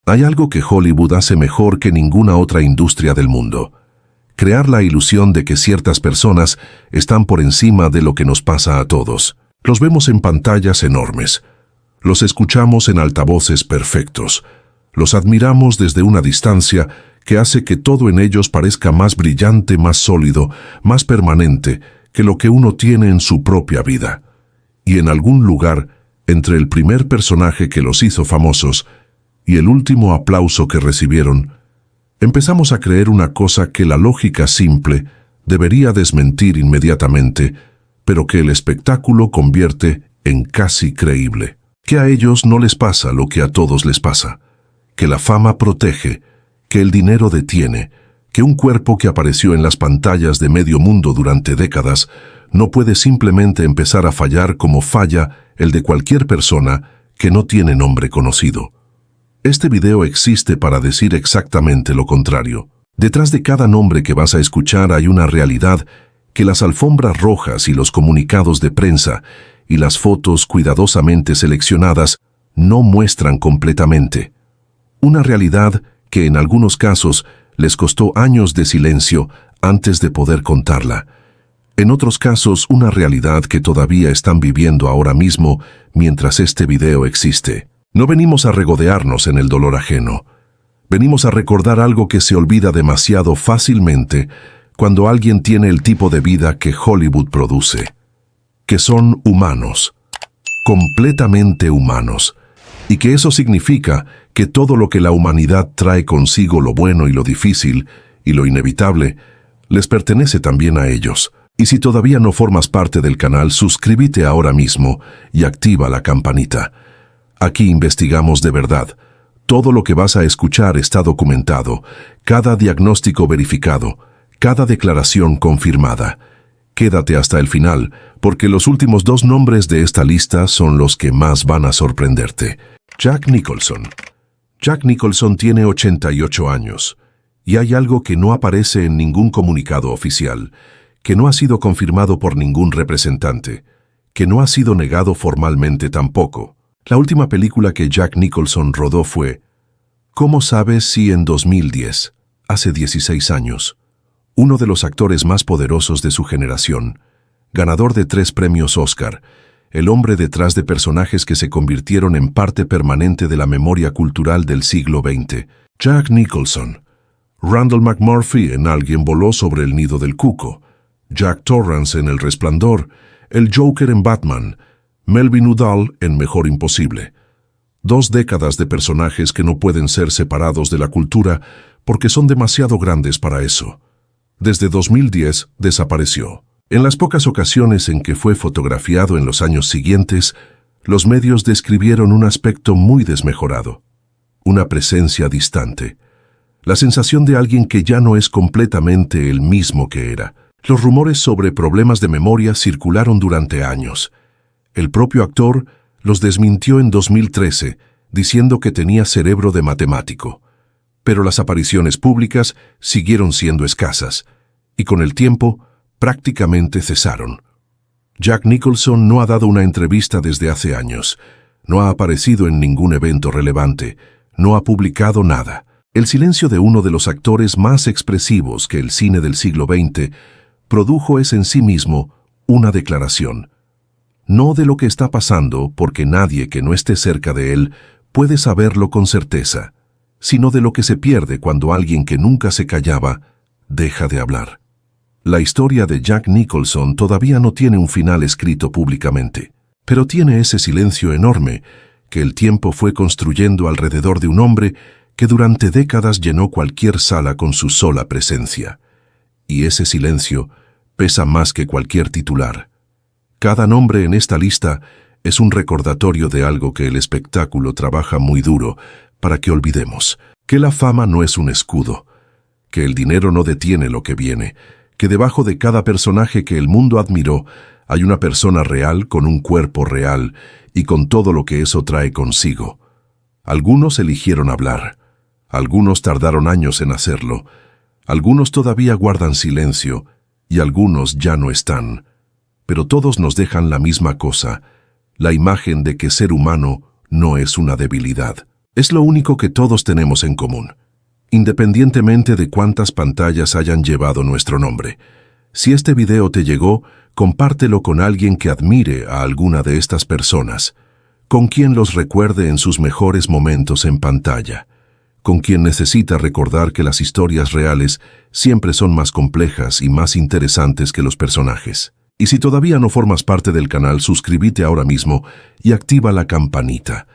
Hay algo que Hollywood hace mejor que ninguna otra industria del mundo: crear la ilusión de que ciertas personas están por encima de lo que nos pasa a todos. Los vemos en pantallas enormes, los escuchamos en altavoces perfectos, los admiramos desde una distancia que hace que todo en ellos parezca más brillante, más sólido, más permanente que lo que uno tiene en su propia vida. Y en algún lugar, entre el primer personaje que los hizo famosos y el último aplauso que recibieron, empezamos a creer una cosa que la lógica simple debería desmentir inmediatamente, pero que el espectáculo convierte en casi creíble. Que a ellos no les pasa lo que a todos les pasa, que la fama protege, que el dinero detiene, que un cuerpo que apareció en las pantallas de medio mundo durante décadas no puede simplemente empezar a fallar como falla el de cualquier persona que no tiene nombre conocido. Este video existe para decir exactamente lo contrario. Detrás de cada nombre que vas a escuchar hay una realidad que las alfombras rojas y los comunicados de prensa y las fotos cuidadosamente seleccionadas no muestran completamente. Una realidad que en algunos casos les costó años de silencio antes de poder contarla. En otros casos, una realidad que todavía están viviendo ahora mismo mientras este video existe. No venimos a regodearnos en el dolor ajeno. Venimos a recordar algo que se olvida demasiado fácilmente cuando alguien tiene el tipo de vida que Hollywood produce. Que son humanos. Completamente humanos. Y que eso significa que todo lo que la humanidad trae consigo, lo bueno y lo difícil, y lo inevitable, les pertenece también a ellos. Y si todavía no formas parte del canal, suscríbete ahora mismo y activa la campanita. Aquí investigamos de verdad. Todo lo que vas a escuchar está documentado, cada diagnóstico verificado, cada declaración confirmada. Quédate hasta el final, porque los últimos dos nombres de esta lista son los que más van a sorprenderte. Jack Nicholson. Jack Nicholson tiene 88 años, y hay algo que no aparece en ningún comunicado oficial, que no ha sido confirmado por ningún representante, que no ha sido negado formalmente tampoco. La última película que Jack Nicholson rodó fue ¿Cómo sabes si en 2010, hace 16 años, uno de los actores más poderosos de su generación, ganador de 3 premios Oscar, el hombre detrás de personajes que se convirtieron en parte permanente de la memoria cultural del siglo XX, Jack Nicholson, Randall McMurphy en Alguien voló sobre el nido del cuco, Jack Torrance en El Resplandor, el Joker en Batman, Melvin Udall en Mejor Imposible. 2 décadas de personajes que no pueden ser separados de la cultura porque son demasiado grandes para eso. Desde 2010 desapareció. En las pocas ocasiones en que fue fotografiado en los años siguientes, los medios describieron un aspecto muy desmejorado, una presencia distante, la sensación de alguien que ya no es completamente el mismo que era. Los rumores sobre problemas de memoria circularon durante años. El propio actor los desmintió en 2013, diciendo que tenía cerebro de matemático. Pero las apariciones públicas siguieron siendo escasas, y con el tiempo prácticamente cesaron. Jack Nicholson no ha dado una entrevista desde hace años, no ha aparecido en ningún evento relevante, no ha publicado nada. El silencio de uno de los actores más expresivos que el cine del siglo XX produjo es en sí mismo una declaración. No de lo que está pasando, porque nadie que no esté cerca de él puede saberlo con certeza, sino de lo que se pierde cuando alguien que nunca se callaba deja de hablar. La historia de Jack Nicholson todavía no tiene un final escrito públicamente, pero tiene ese silencio enorme que el tiempo fue construyendo alrededor de un hombre que durante décadas llenó cualquier sala con su sola presencia. Y ese silencio pesa más que cualquier titular. Cada nombre en esta lista es un recordatorio de algo que el espectáculo trabaja muy duro para que olvidemos: que la fama no es un escudo, que el dinero no detiene lo que viene, que debajo de cada personaje que el mundo admiró hay una persona real con un cuerpo real y con todo lo que eso trae consigo. Algunos eligieron hablar, algunos tardaron años en hacerlo, algunos todavía guardan silencio y algunos ya no están. Pero todos nos dejan la misma cosa, la imagen de que ser humano no es una debilidad. Es lo único que todos tenemos en común, independientemente de cuántas pantallas hayan llevado nuestro nombre. Si este video te llegó, compártelo con alguien que admire a alguna de estas personas, con quien los recuerde en sus mejores momentos en pantalla, con quien necesita recordar que las historias reales siempre son más complejas y más interesantes que los personajes. Y si todavía no formas parte del canal, suscríbete ahora mismo y activa la campanita.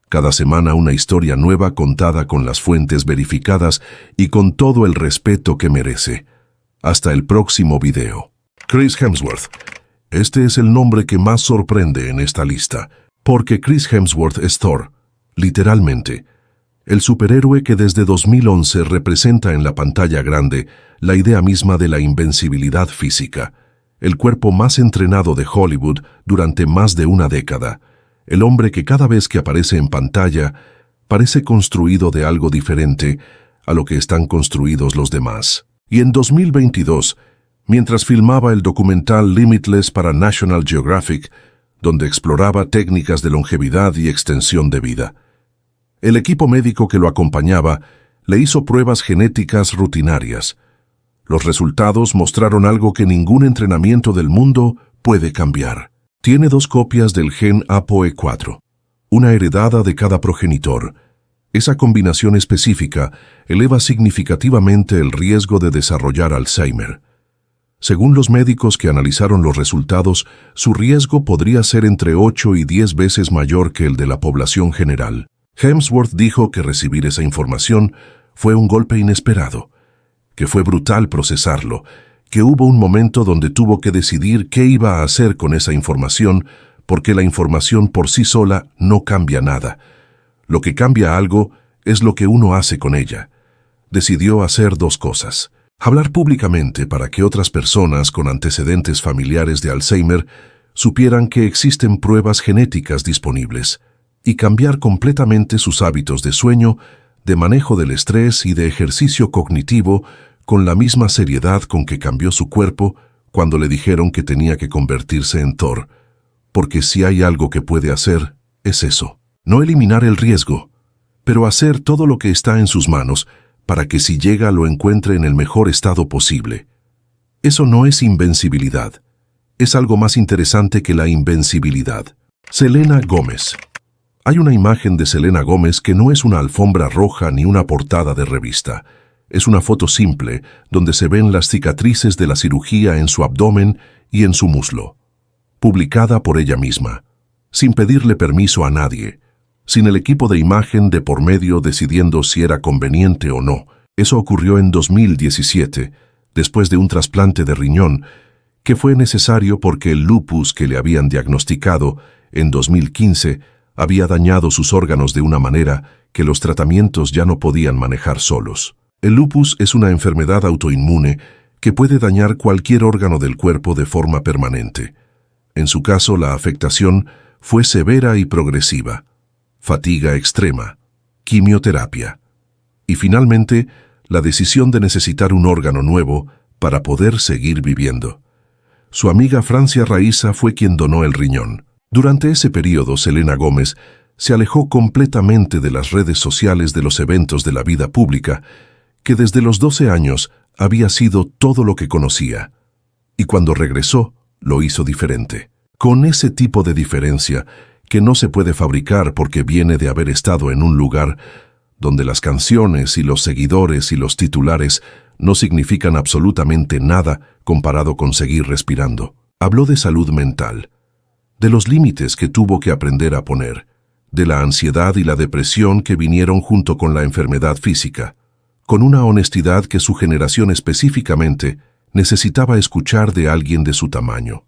Cada semana una historia nueva contada con las fuentes verificadas y con todo el respeto que merece. Hasta el próximo video. Chris Hemsworth. Este es el nombre que más sorprende en esta lista, porque Chris Hemsworth es Thor, literalmente. El superhéroe que desde 2011 representa en la pantalla grande la idea misma de la invencibilidad física, el cuerpo más entrenado de Hollywood durante más de una década, el hombre que cada vez que aparece en pantalla parece construido de algo diferente a lo que están construidos los demás. Y en 2022, mientras filmaba el documental Limitless para National Geographic, donde exploraba técnicas de longevidad y extensión de vida, el equipo médico que lo acompañaba le hizo pruebas genéticas rutinarias. Los resultados mostraron algo que ningún entrenamiento del mundo puede cambiar. Tiene 2 copias del gen APOE4, una heredada de cada progenitor. Esa combinación específica eleva significativamente el riesgo de desarrollar Alzheimer. Según los médicos que analizaron los resultados, su riesgo podría ser entre 8 y 10 veces mayor que el de la población general. Hemsworth dijo que recibir esa información fue un golpe inesperado, que fue brutal procesarlo, que hubo un momento donde tuvo que decidir qué iba a hacer con esa información, porque la información por sí sola no cambia nada. Lo que cambia algo es lo que uno hace con ella. Decidió hacer 2 cosas. Hablar públicamente para que otras personas con antecedentes familiares de Alzheimer supieran que existen pruebas genéticas disponibles, y cambiar completamente sus hábitos de sueño, de manejo del estrés y de ejercicio cognitivo con la misma seriedad con que cambió su cuerpo cuando le dijeron que tenía que convertirse en Thor, porque si hay algo que puede hacer, es eso. No eliminar el riesgo, pero hacer todo lo que está en sus manos para que si llega lo encuentre en el mejor estado posible. Eso no es invencibilidad. Es algo más interesante que la invencibilidad. Selena Gomez. Hay una imagen de Selena Gomez que no es una alfombra roja ni una portada de revista. Es una foto simple donde se ven las cicatrices de la cirugía en su abdomen y en su muslo. Publicada por ella misma, sin pedirle permiso a nadie, sin el equipo de imagen de por medio decidiendo si era conveniente o no. Eso ocurrió en 2017, después de un trasplante de riñón, que fue necesario porque el lupus que le habían diagnosticado en 2015 había dañado sus órganos de una manera que los tratamientos ya no podían manejar solos. El lupus es una enfermedad autoinmune que puede dañar cualquier órgano del cuerpo de forma permanente. En su caso, la afectación fue severa y progresiva. Fatiga extrema, quimioterapia y finalmente la decisión de necesitar un órgano nuevo para poder seguir viviendo. Su amiga Francia Raíza fue quien donó el riñón. Durante ese periodo, Selena Gomez se alejó completamente de las redes sociales, de los eventos de la vida pública, que desde los 12 años había sido todo lo que conocía. Y cuando regresó, lo hizo diferente. Con ese tipo de diferencia que no se puede fabricar porque viene de haber estado en un lugar donde las canciones y los seguidores y los titulares no significan absolutamente nada comparado con seguir respirando. Habló de salud mental, de los límites que tuvo que aprender a poner, de la ansiedad y la depresión que vinieron junto con la enfermedad física, con una honestidad que su generación específicamente necesitaba escuchar de alguien de su tamaño.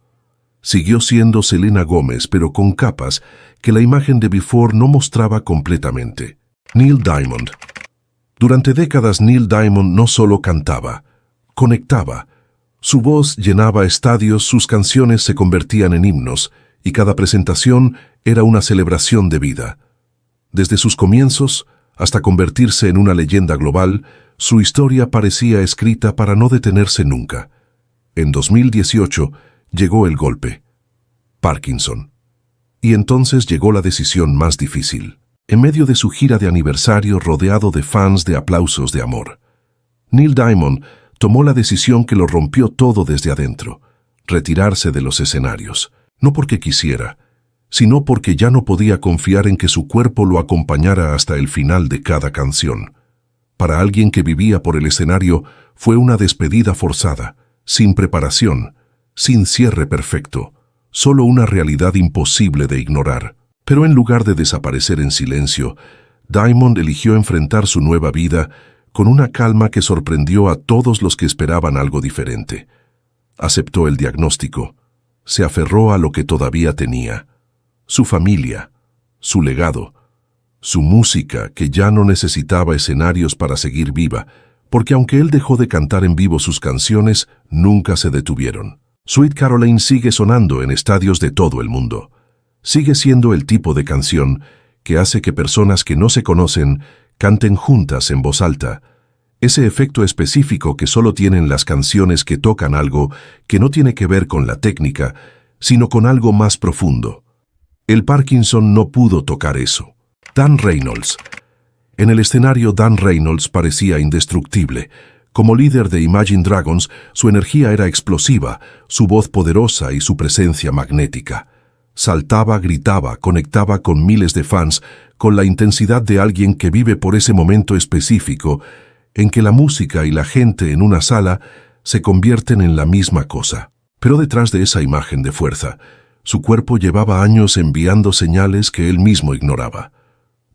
Siguió siendo Selena Gomez, pero con capas que la imagen de Before no mostraba completamente. Neil Diamond. Durante décadas Neil Diamond no solo cantaba, conectaba. Su voz llenaba estadios, sus canciones se convertían en himnos, y cada presentación era una celebración de vida. Desde sus comienzos hasta convertirse en una leyenda global, su historia parecía escrita para no detenerse nunca. En 2018 llegó el golpe, Parkinson. Y entonces llegó la decisión más difícil. en medio de su gira de aniversario rodeado de fans de aplausos de amor. Neil Diamond tomó la decisión que lo rompió todo desde adentro, retirarse de los escenarios, no porque quisiera, sino porque ya no podía confiar en que su cuerpo lo acompañara hasta el final de cada canción. Para alguien que vivía por el escenario, fue una despedida forzada, sin preparación, sin cierre perfecto, solo una realidad imposible de ignorar. Pero en lugar de desaparecer en silencio, Diamond eligió enfrentar su nueva vida con una calma que sorprendió a todos los que esperaban algo diferente. Aceptó el diagnóstico, se aferró a lo que todavía tenía, su familia, su legado, su música que ya no necesitaba escenarios para seguir viva, porque aunque él dejó de cantar en vivo sus canciones, nunca se detuvieron. Sweet Caroline sigue sonando en estadios de todo el mundo. Sigue siendo el tipo de canción que hace que personas que no se conocen canten juntas en voz alta. Ese efecto específico que solo tienen las canciones que tocan algo que no tiene que ver con la técnica, sino con algo más profundo. El Parkinson no pudo tocar eso. Dan Reynolds. En el escenario, Dan Reynolds parecía indestructible. Como líder de Imagine Dragons, su energía era explosiva, su voz poderosa y su presencia magnética. Saltaba, gritaba, conectaba con miles de fans, con la intensidad de alguien que vive por ese momento específico, en que la música y la gente en una sala se convierten en la misma cosa. Pero detrás de esa imagen de fuerza, su cuerpo llevaba años enviando señales que él mismo ignoraba.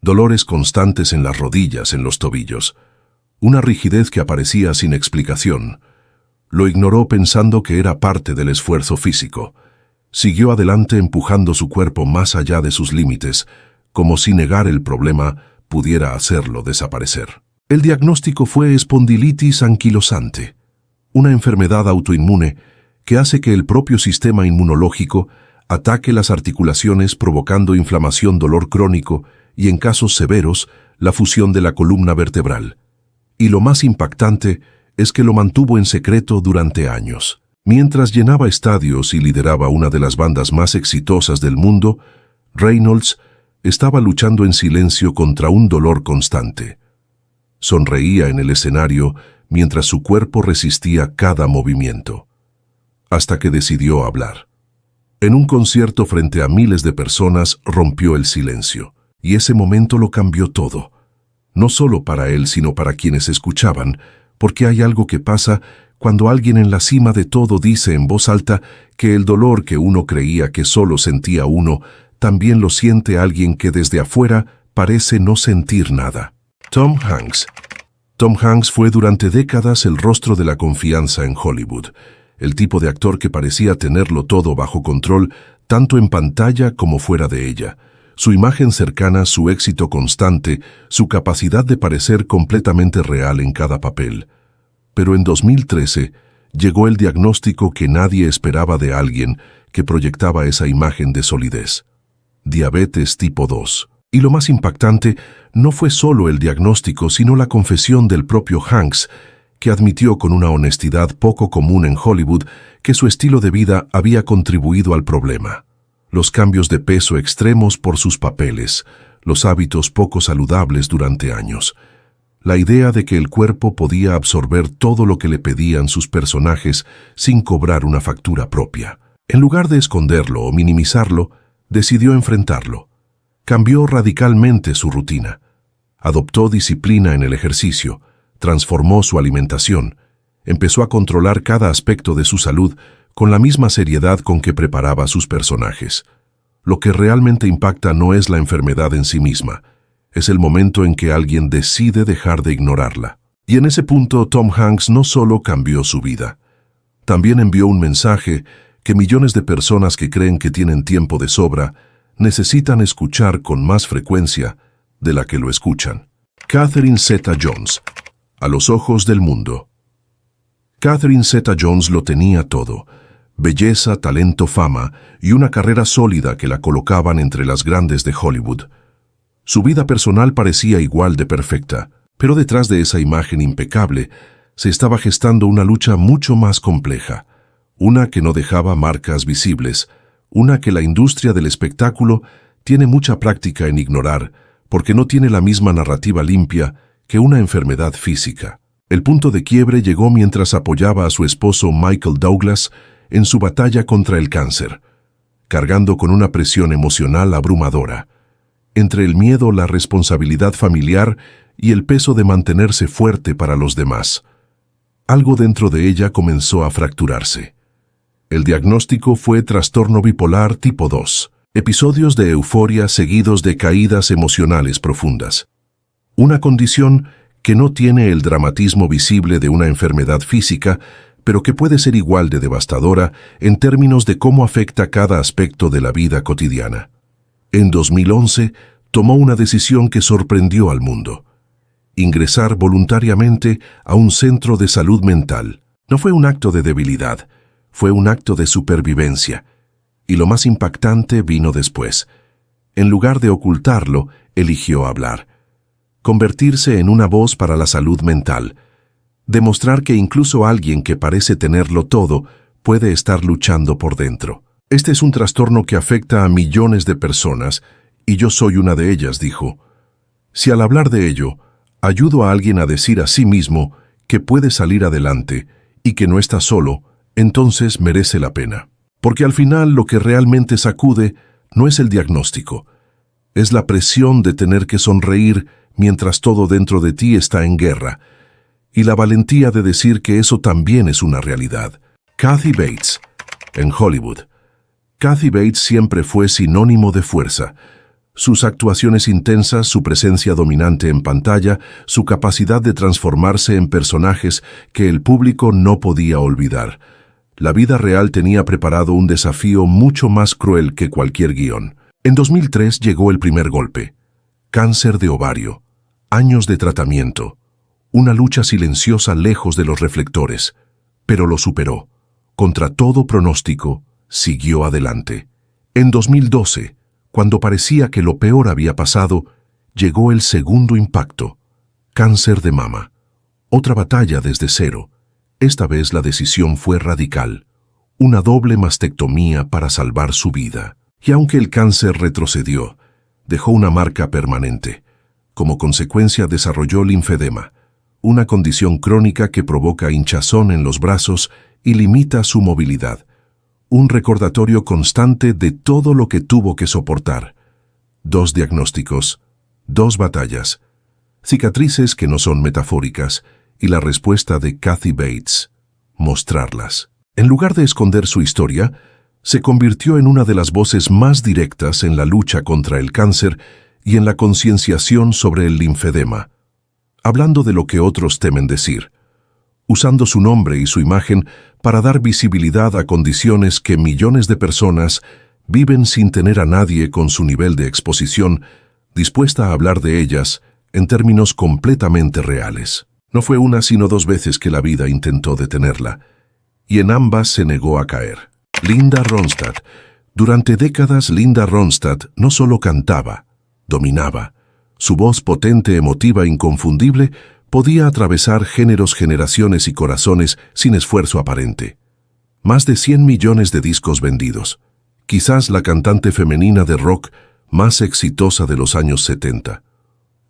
Dolores constantes en las rodillas, en los tobillos. Una rigidez que aparecía sin explicación. Lo ignoró pensando que era parte del esfuerzo físico. Siguió adelante empujando su cuerpo más allá de sus límites, como si negar el problema pudiera hacerlo desaparecer. El diagnóstico fue espondilitis anquilosante, una enfermedad autoinmune que hace que el propio sistema inmunológico ataque las articulaciones provocando inflamación, dolor crónico y, en casos severos, la fusión de la columna vertebral. Y lo más impactante es que lo mantuvo en secreto durante años. Mientras llenaba estadios y lideraba una de las bandas más exitosas del mundo, Reynolds estaba luchando en silencio contra un dolor constante. Sonreía en el escenario mientras su cuerpo resistía cada movimiento, hasta que decidió hablar. En un concierto frente a miles de personas rompió el silencio, y ese momento lo cambió todo. No solo para él, sino para quienes escuchaban, porque hay algo que pasa cuando alguien en la cima de todo dice en voz alta que el dolor que uno creía que solo sentía uno, también lo siente alguien que desde afuera parece no sentir nada. Tom Hanks. Tom Hanks fue durante décadas el rostro de la confianza en Hollywood, el tipo de actor que parecía tenerlo todo bajo control, tanto en pantalla como fuera de ella. Su imagen cercana, su éxito constante, su capacidad de parecer completamente real en cada papel. Pero en 2013 llegó el diagnóstico que nadie esperaba de alguien que proyectaba esa imagen de solidez. Diabetes tipo 2. Y lo más impactante no fue solo el diagnóstico, sino la confesión del propio Hanks, que admitió con una honestidad poco común en Hollywood que su estilo de vida había contribuido al problema. Los cambios de peso extremos por sus papeles, los hábitos poco saludables durante años, la idea de que el cuerpo podía absorber todo lo que le pedían sus personajes sin cobrar una factura propia. En lugar de esconderlo o minimizarlo, decidió enfrentarlo. Cambió radicalmente su rutina. Adoptó disciplina en el ejercicio, transformó su alimentación, empezó a controlar cada aspecto de su salud con la misma seriedad con que preparaba sus personajes. Lo que realmente impacta no es la enfermedad en sí misma, es el momento en que alguien decide dejar de ignorarla. Y en ese punto Tom Hanks no solo cambió su vida, también envió un mensaje que millones de personas que creen que tienen tiempo de sobra necesitan escuchar con más frecuencia de la que lo escuchan. Catherine Zeta-Jones. A los ojos del mundo. Catherine Zeta-Jones lo tenía todo: belleza, talento, fama y una carrera sólida que la colocaban entre las grandes de Hollywood. Su vida personal parecía igual de perfecta, pero detrás de esa imagen impecable se estaba gestando una lucha mucho más compleja, una que no dejaba marcas visibles, una que la industria del espectáculo tiene mucha práctica en ignorar, porque no tiene la misma narrativa limpia que una enfermedad física. El punto de quiebre llegó mientras apoyaba a su esposo Michael Douglas en su batalla contra el cáncer, cargando con una presión emocional abrumadora, entre el miedo, la responsabilidad familiar y el peso de mantenerse fuerte para los demás. Algo dentro de ella comenzó a fracturarse. El diagnóstico fue trastorno bipolar tipo 2, episodios de euforia seguidos de caídas emocionales profundas. Una condición que no tiene el dramatismo visible de una enfermedad física, pero que puede ser igual de devastadora en términos de cómo afecta cada aspecto de la vida cotidiana. En 2011, tomó una decisión que sorprendió al mundo: ingresar voluntariamente a un centro de salud mental. No fue un acto de debilidad, fue un acto de supervivencia. Y lo más impactante vino después. En lugar de ocultarlo, eligió hablar. Convertirse en una voz para la salud mental. Demostrar que incluso alguien que parece tenerlo todo puede estar luchando por dentro. Este es un trastorno que afecta a millones de personas, y yo soy una de ellas, dijo. Si al hablar de ello, ayudo a alguien a decir a sí mismo que puede salir adelante y que no está solo, entonces merece la pena. Porque al final lo que realmente sacude no es el diagnóstico, es la presión de tener que sonreír mientras todo dentro de ti está en guerra, y la valentía de decir que eso también es una realidad. Kathy Bates, en Hollywood. Kathy Bates siempre fue sinónimo de fuerza. Sus actuaciones intensas, su presencia dominante en pantalla, su capacidad de transformarse en personajes que el público no podía olvidar. La vida real tenía preparado un desafío mucho más cruel que cualquier guión. En 2003 llegó el primer golpe. Cáncer de ovario. Años de tratamiento. Una lucha silenciosa lejos de los reflectores. Pero lo superó. Contra todo pronóstico, siguió adelante. En 2012, cuando parecía que lo peor había pasado, llegó el segundo impacto. Cáncer de mama. Otra batalla desde cero. Esta vez la decisión fue radical. Una doble mastectomía para salvar su vida. Y aunque el cáncer retrocedió, dejó una marca permanente. Como consecuencia desarrolló linfedema, una condición crónica que provoca hinchazón en los brazos y limita su movilidad. Un recordatorio constante de todo lo que tuvo que soportar. 2 diagnósticos, 2 batallas, cicatrices que no son metafóricas, y la respuesta de Kathy Bates: mostrarlas. En lugar de esconder su historia, se convirtió en una de las voces más directas en la lucha contra el cáncer y en la concienciación sobre el linfedema, hablando de lo que otros temen decir, usando su nombre y su imagen para dar visibilidad a condiciones que millones de personas viven sin tener a nadie con su nivel de exposición dispuesta a hablar de ellas en términos completamente reales. No fue una sino 2 veces que la vida intentó detenerla, y en ambas se negó a caer. Linda Ronstadt. Durante décadas, Linda Ronstadt no solo cantaba, dominaba. Su voz potente, emotiva, inconfundible, podía atravesar géneros, generaciones y corazones sin esfuerzo aparente. Más de 100 millones de discos vendidos. Quizás la cantante femenina de rock más exitosa de los años 70.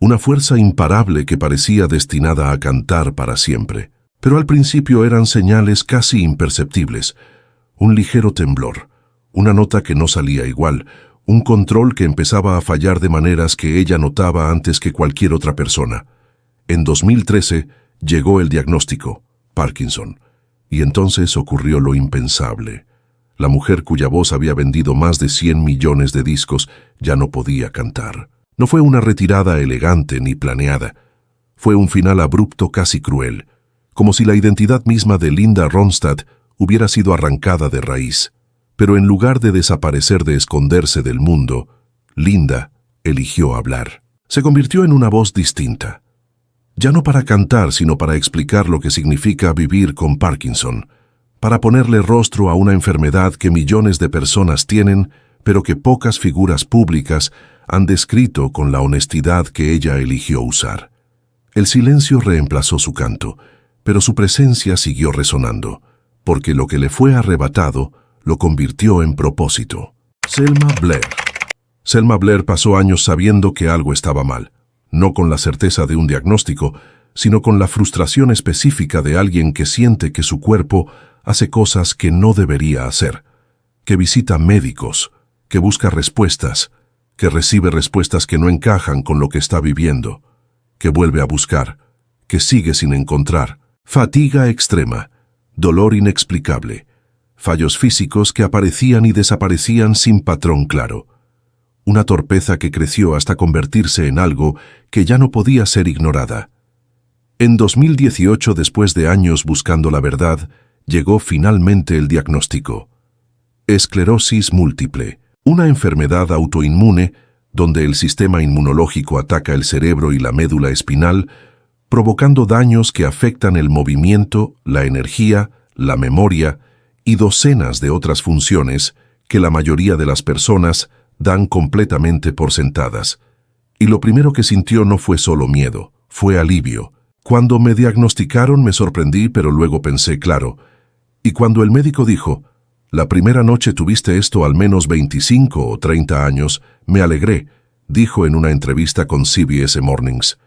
Una fuerza imparable que parecía destinada a cantar para siempre. Pero al principio eran señales casi imperceptibles. Un ligero temblor, una nota que no salía igual, un control que empezaba a fallar de maneras que ella notaba antes que cualquier otra persona. En 2013 llegó el diagnóstico, Parkinson, y entonces ocurrió lo impensable. La mujer cuya voz había vendido más de 100 millones de discos ya no podía cantar. No fue una retirada elegante ni planeada. Fue un final abrupto, casi cruel, como si la identidad misma de Linda Ronstadt hubiera sido arrancada de raíz. Pero en lugar de desaparecer, de esconderse del mundo, Linda eligió hablar. Se convirtió en una voz distinta. Ya no para cantar, sino para explicar lo que significa vivir con Parkinson, para ponerle rostro a una enfermedad que millones de personas tienen, pero que pocas figuras públicas han descrito con la honestidad que ella eligió usar. El silencio reemplazó su canto, pero su presencia siguió resonando, porque lo que le fue arrebatado lo convirtió en propósito. Selma Blair. Selma Blair pasó años sabiendo que algo estaba mal, no con la certeza de un diagnóstico, sino con la frustración específica de alguien que siente que su cuerpo hace cosas que no debería hacer, que visita médicos, que busca respuestas, que recibe respuestas que no encajan con lo que está viviendo, que vuelve a buscar, que sigue sin encontrar, fatiga extrema, dolor inexplicable, fallos físicos que aparecían y desaparecían sin patrón claro, una torpeza que creció hasta convertirse en algo que ya no podía ser ignorada. En 2018, después de años buscando la verdad, llegó finalmente el diagnóstico. Esclerosis múltiple, una enfermedad autoinmune donde el sistema inmunológico ataca el cerebro y la médula espinal, provocando daños que afectan el movimiento, la energía, la memoria y docenas de otras funciones que la mayoría de las personas dan completamente por sentadas. Y lo primero que sintió no fue solo miedo, fue alivio. Cuando me diagnosticaron me sorprendí, pero luego pensé, claro. Y cuando el médico dijo, la primera noche tuviste esto al menos 25 o 30 años, me alegré, dijo en una entrevista con CBS Mornings.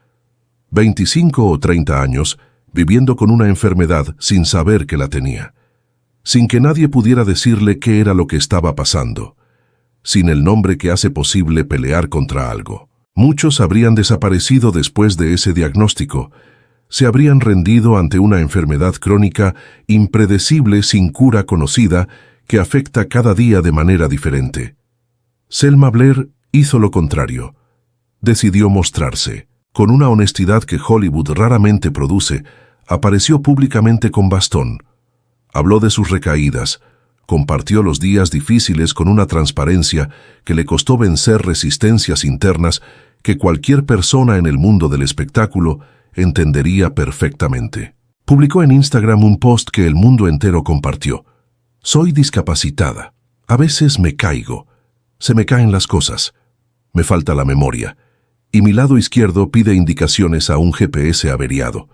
25 o 30 años viviendo con una enfermedad sin saber que la tenía, sin que nadie pudiera decirle qué era lo que estaba pasando, sin el nombre que hace posible pelear contra algo. Muchos habrían desaparecido después de ese diagnóstico, se habrían rendido ante una enfermedad crónica impredecible sin cura conocida que afecta cada día de manera diferente. Selma Blair hizo lo contrario. Decidió mostrarse. Con una honestidad que Hollywood raramente produce, apareció públicamente con bastón. Habló de sus recaídas, compartió los días difíciles con una transparencia que le costó vencer resistencias internas que cualquier persona en el mundo del espectáculo entendería perfectamente. Publicó en Instagram un post que el mundo entero compartió. Soy discapacitada. A veces me caigo. Se me caen las cosas. Me falta la memoria. Y mi lado izquierdo pide indicaciones a un GPS averiado.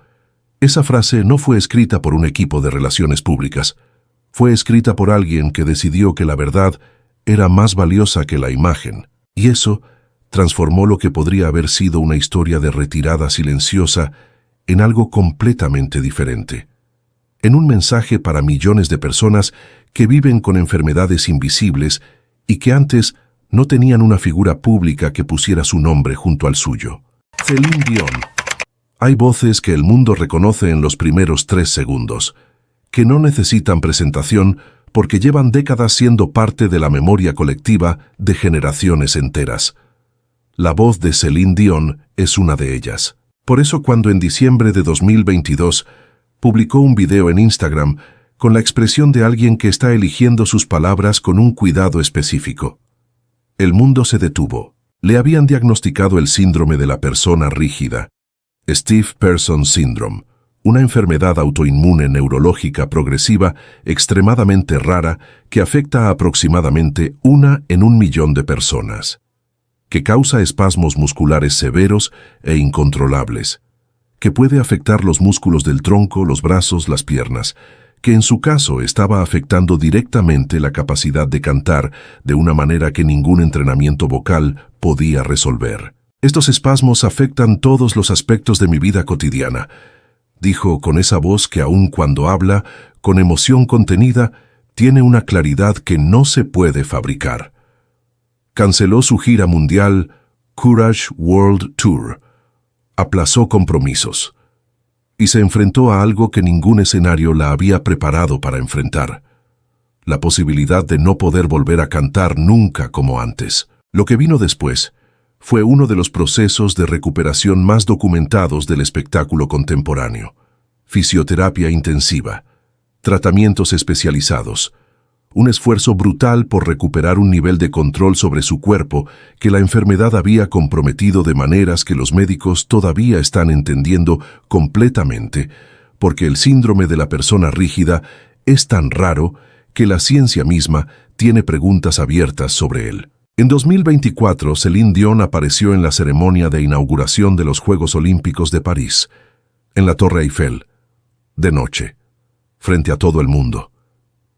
Esa frase no fue escrita por un equipo de relaciones públicas. Fue escrita por alguien que decidió que la verdad era más valiosa que la imagen. Y eso transformó lo que podría haber sido una historia de retirada silenciosa en algo completamente diferente. En un mensaje para millones de personas que viven con enfermedades invisibles y que antes no tenían una figura pública que pusiera su nombre junto al suyo. Celine Dion. Hay voces que el mundo reconoce en los primeros 3 segundos, que no necesitan presentación porque llevan décadas siendo parte de la memoria colectiva de generaciones enteras. La voz de Celine Dion es una de ellas. Por eso cuando en diciembre de 2022 publicó un video en Instagram con la expresión de alguien que está eligiendo sus palabras con un cuidado específico. El mundo se detuvo. Le habían diagnosticado el síndrome de la persona rígida, Stiff Person Syndrome, una enfermedad autoinmune neurológica progresiva extremadamente rara que afecta a aproximadamente 1 en 1 millón de personas, que causa espasmos musculares severos e incontrolables, que puede afectar los músculos del tronco, los brazos, las piernas, que en su caso estaba afectando directamente la capacidad de cantar de una manera que ningún entrenamiento vocal podía resolver. Estos espasmos afectan todos los aspectos de mi vida cotidiana, dijo con esa voz que aun cuando habla, con emoción contenida, tiene una claridad que no se puede fabricar. Canceló su gira mundial Courage World Tour, aplazó compromisos y se enfrentó a algo que ningún escenario la había preparado para enfrentar, la posibilidad de no poder volver a cantar nunca como antes. Lo que vino después fue uno de los procesos de recuperación más documentados del espectáculo contemporáneo. Fisioterapia intensiva, tratamientos especializados, un esfuerzo brutal por recuperar un nivel de control sobre su cuerpo que la enfermedad había comprometido de maneras que los médicos todavía están entendiendo completamente, porque el síndrome de la persona rígida es tan raro que la ciencia misma tiene preguntas abiertas sobre él. En 2024, Celine Dion apareció en la ceremonia de inauguración de los Juegos Olímpicos de París, en la Torre Eiffel, de noche, frente a todo el mundo,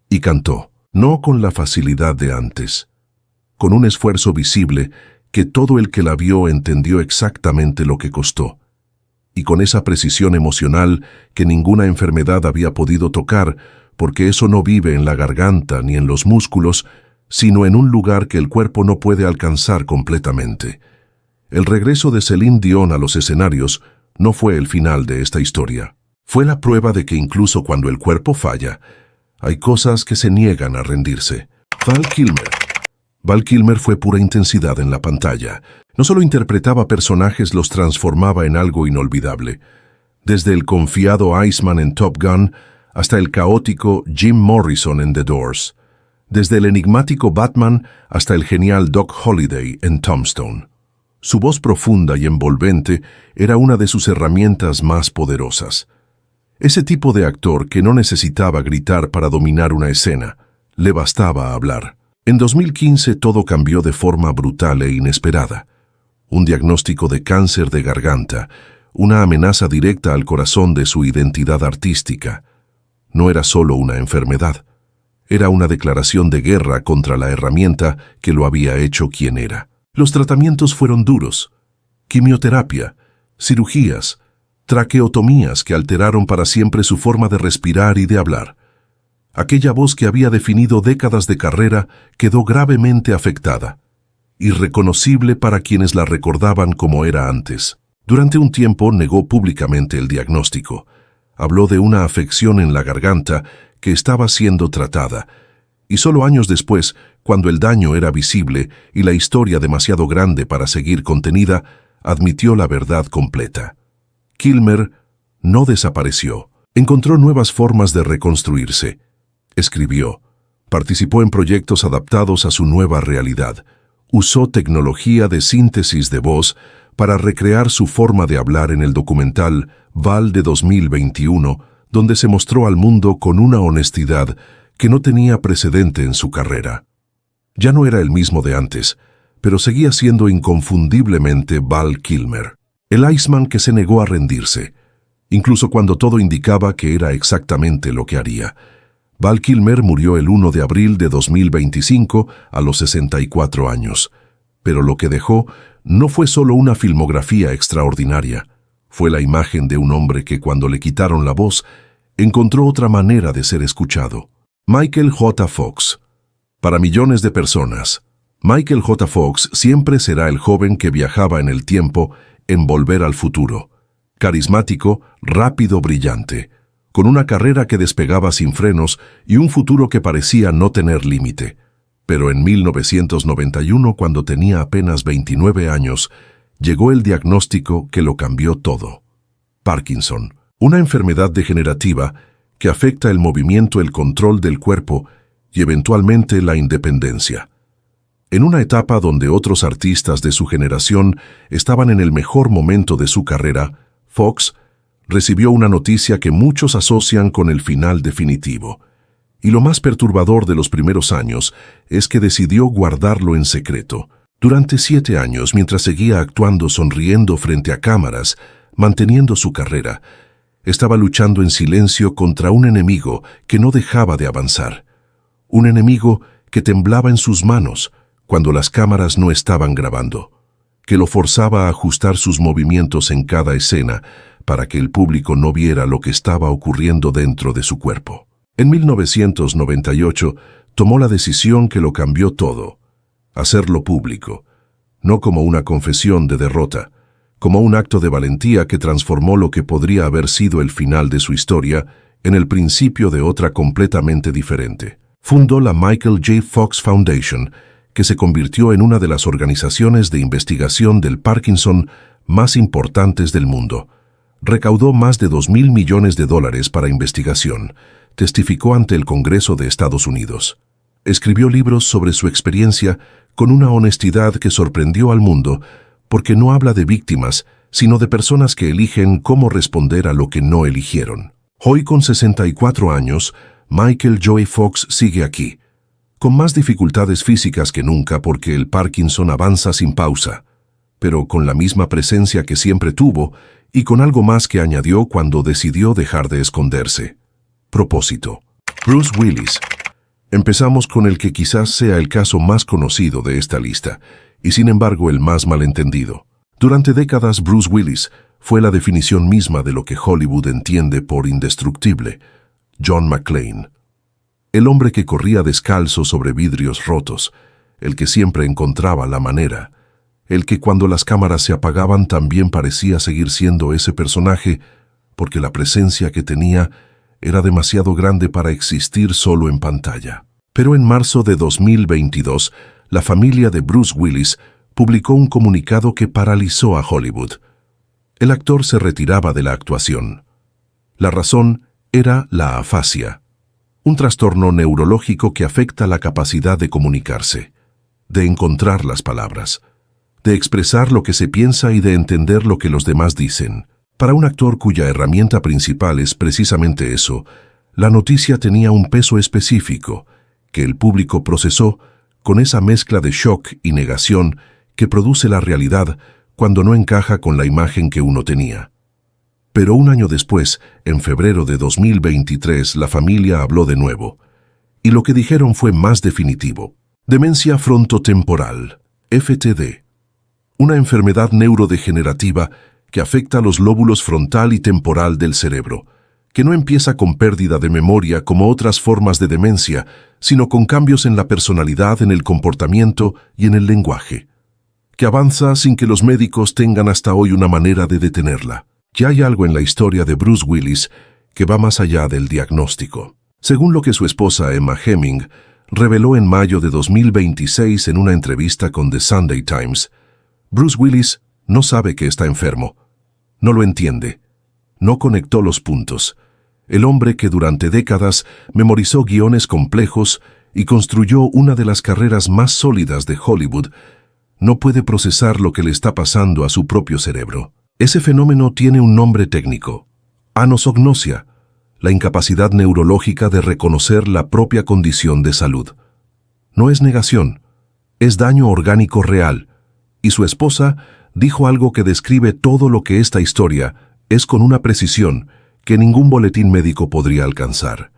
y cantó, no con la facilidad de antes, con un esfuerzo visible que todo el que la vio entendió exactamente lo que costó. Y con esa precisión emocional que ninguna enfermedad había podido tocar, porque eso no vive en la garganta ni en los músculos, sino en un lugar que el cuerpo no puede alcanzar completamente. El regreso de Celine Dion a los escenarios no fue el final de esta historia. Fue la prueba de que incluso cuando el cuerpo falla, hay cosas que se niegan a rendirse. Val Kilmer. Val Kilmer fue pura intensidad en la pantalla. No solo interpretaba personajes, los transformaba en algo inolvidable. Desde el confiado Iceman en Top Gun hasta el caótico Jim Morrison en The Doors. Desde el enigmático Batman hasta el genial Doc Holliday en Tombstone. Su voz profunda y envolvente era una de sus herramientas más poderosas. Ese tipo de actor que no necesitaba gritar para dominar una escena, le bastaba hablar. En 2015 todo cambió de forma brutal e inesperada. Un diagnóstico de cáncer de garganta, una amenaza directa al corazón de su identidad artística. No era solo una enfermedad, era una declaración de guerra contra la herramienta que lo había hecho quien era. Los tratamientos fueron duros: quimioterapia, cirugías, traqueotomías que alteraron para siempre su forma de respirar y de hablar. Aquella voz que había definido décadas de carrera quedó gravemente afectada, irreconocible para quienes la recordaban como era antes. Durante un tiempo negó públicamente el diagnóstico. Habló de una afección en la garganta que estaba siendo tratada, y solo años después, cuando el daño era visible y la historia demasiado grande para seguir contenida, admitió la verdad completa. Kilmer no desapareció. Encontró nuevas formas de reconstruirse. Escribió, participó en proyectos adaptados a su nueva realidad, usó tecnología de síntesis de voz para recrear su forma de hablar en el documental Val de 2021, donde se mostró al mundo con una honestidad que no tenía precedente en su carrera. Ya no era el mismo de antes, pero seguía siendo inconfundiblemente Val Kilmer, el Iceman que se negó a rendirse, incluso cuando todo indicaba que era exactamente lo que haría. Val Kilmer murió el 1 de abril de 2025 a los 64 años, pero lo que dejó no fue solo una filmografía extraordinaria, fue la imagen de un hombre que cuando le quitaron la voz, encontró otra manera de ser escuchado. Michael J. Fox. Para millones de personas, Michael J. Fox siempre será el joven que viajaba en el tiempo en Volver al Futuro. Carismático, rápido, brillante, con una carrera que despegaba sin frenos y un futuro que parecía no tener límite. Pero en 1991, cuando tenía apenas 29 años, llegó el diagnóstico que lo cambió todo. Parkinson, una enfermedad degenerativa que afecta el movimiento, el control del cuerpo y eventualmente la independencia. En una etapa donde otros artistas de su generación estaban en el mejor momento de su carrera, Fox recibió una noticia que muchos asocian con el final definitivo. Y lo más perturbador de los primeros años es que decidió guardarlo en secreto. Durante 7 años, mientras seguía actuando sonriendo frente a cámaras, manteniendo su carrera, estaba luchando en silencio contra un enemigo que no dejaba de avanzar. Un enemigo que temblaba en sus manos cuando las cámaras no estaban grabando, que lo forzaba a ajustar sus movimientos en cada escena para que el público no viera lo que estaba ocurriendo dentro de su cuerpo. En 1998 tomó la decisión que lo cambió todo: hacerlo público, no como una confesión de derrota, como un acto de valentía que transformó lo que podría haber sido el final de su historia en el principio de otra completamente diferente. Fundó la Michael J. Fox Foundation, que se convirtió en una de las organizaciones de investigación del Parkinson más importantes del mundo. Recaudó más de $2.000 millones para investigación. Testificó ante el Congreso de Estados Unidos. Escribió libros sobre su experiencia con una honestidad que sorprendió al mundo, porque no habla de víctimas, sino de personas que eligen cómo responder a lo que no eligieron. Hoy, con 64 años, Michael J. Fox sigue aquí, con más dificultades físicas que nunca porque el Parkinson avanza sin pausa, pero con la misma presencia que siempre tuvo y con algo más que añadió cuando decidió dejar de esconderse: propósito. Bruce Willis. Empezamos con el que quizás sea el caso más conocido de esta lista, y sin embargo el más malentendido. Durante décadas, Bruce Willis fue la definición misma de lo que Hollywood entiende por indestructible. John McClane. El hombre que corría descalzo sobre vidrios rotos, el que siempre encontraba la manera, el que cuando las cámaras se apagaban también parecía seguir siendo ese personaje porque la presencia que tenía era demasiado grande para existir solo en pantalla. Pero en marzo de 2022, la familia de Bruce Willis publicó un comunicado que paralizó a Hollywood. El actor se retiraba de la actuación. La razón era la afasia, un trastorno neurológico que afecta la capacidad de comunicarse, de encontrar las palabras, de expresar lo que se piensa y de entender lo que los demás dicen. Para un actor cuya herramienta principal es precisamente eso, la noticia tenía un peso específico, que el público procesó con esa mezcla de shock y negación que produce la realidad cuando no encaja con la imagen que uno tenía. Pero un año después, en febrero de 2023, la familia habló de nuevo, y lo que dijeron fue más definitivo. Demencia frontotemporal, FTD, una enfermedad neurodegenerativa que afecta los lóbulos frontal y temporal del cerebro, que no empieza con pérdida de memoria como otras formas de demencia, sino con cambios en la personalidad, en el comportamiento y en el lenguaje, que avanza sin que los médicos tengan hasta hoy una manera de detenerla. Ya hay algo en la historia de Bruce Willis que va más allá del diagnóstico. Según lo que su esposa Emma Heming reveló en mayo de 2026 en una entrevista con The Sunday Times, Bruce Willis no sabe que está enfermo, no lo entiende, no conectó los puntos. El hombre que durante décadas memorizó guiones complejos y construyó una de las carreras más sólidas de Hollywood, no puede procesar lo que le está pasando a su propio cerebro. Ese fenómeno tiene un nombre técnico: anosognosia, la incapacidad neurológica de reconocer la propia condición de salud. No es negación, es daño orgánico real, y su esposa dijo algo que describe todo lo que esta historia es con una precisión que ningún boletín médico podría alcanzar.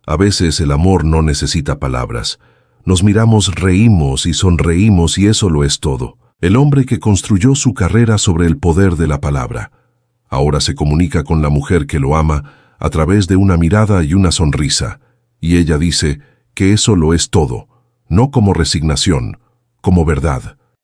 A veces el amor no necesita palabras. Nos miramos, reímos y sonreímos y eso lo es todo. El hombre que construyó su carrera sobre el poder de la palabra, ahora se comunica con la mujer que lo ama a través de una mirada y una sonrisa, y ella dice que eso lo es todo, no como resignación, como verdad.